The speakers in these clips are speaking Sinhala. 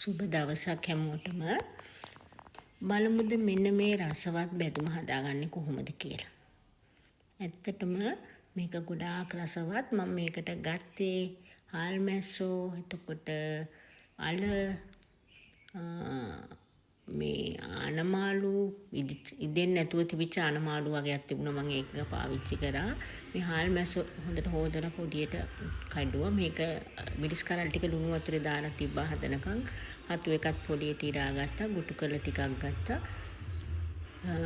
සුබ දවසක් හැමෝටම. බලමුද මෙන්න මේ රසවත් බැදුම හදාගන්නේ කොහොමද කියලා. ඇත්තටම මේක ගොඩාක් රසවත්. මම මේකට ගත්තේ හාල් මැස්සෝ, එතකොට අල, මේ ආනමාළු ඉදෙන් නැතුව තිබිච්ච ආනමාළු වගේක් තිබුණා. මම ඒක පාවිච්චි කරා. මේ හාල් මැස්සෝ හොඳට හොදලා පොඩියට කඩුවා. මේක මිරිස් කරල් ටික ලුණු වතුරේ දාලා තිබ්බා හදනකම්. හතු එකත් පොඩියට ඉරා ගත්තා. ගුටු කරලා ටිකක් ගත්තා.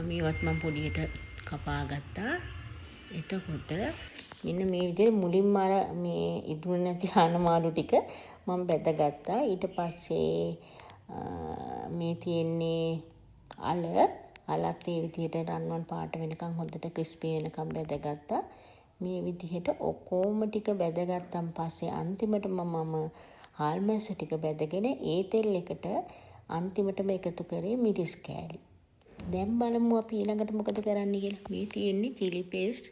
මේවත් මම පොඩියට කපා ගත්තා. එතකොට මෙන්න මේ විදිහට මුලින්ම අර මේ ඉදුණ නැති ආනමාළු ටික මම බැදගත්තා. ඊට පස්සේ මේ තියෙන්නේ අලත් ඒ විදිහට රන්වන් පාට වෙනකන් හොඳට ක්‍රිස්පි වෙනකන් බැදගත්තා. මේ විදිහට ඔක්කොම ටික බැදගත්තන් පස්සේ අන්තිමටම මම හාල් මැස්ස ටික බැදගෙන ඒ තෙල් එකට අන්තිමටම එකතු කරේ මිරිස් කෑලි. දැන් බලමු අපි ඊළඟට මොකද කරන්න කියලා. මේ තියෙන්නේ chili paste,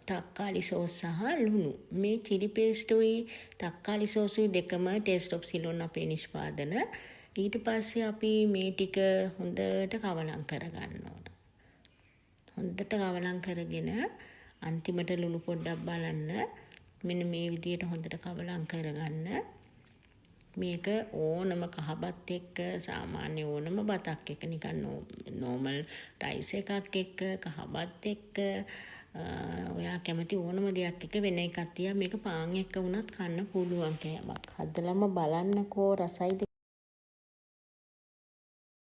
තක්කාලි සෝස් සහ ලුණු. මේ chili paste උයි තක්කාලි සෝස් උයි දෙකම taste of Ceylon අපේ නිෂ්පාදන. ඊට පස්සේ අපි මේ ටික හොඳට කවලම් කරගන්න ඕන. හොඳට කවලම් කරගෙන අන්තිමට ලුණු පොඩ්ඩක් බලන්න. මෙන්න මේ විදිහට හොඳට කවලම් කරගන්න. මේක ඕනම කහබත් එක්ක, සාමාන්‍ය ඕනම බතක් එක්ක, නිකන් නෝමල් රයිස් එකක් එක්ක, කහබත් එක්ක, ඔයා කැමති ඕනම දෙයක් එක්ක වෙන එකක් තියා මේක පාන් එක්ක වුණත් කන්න පුළුවන් කෑමක්. හදලම බලන්නකෝ රසයිද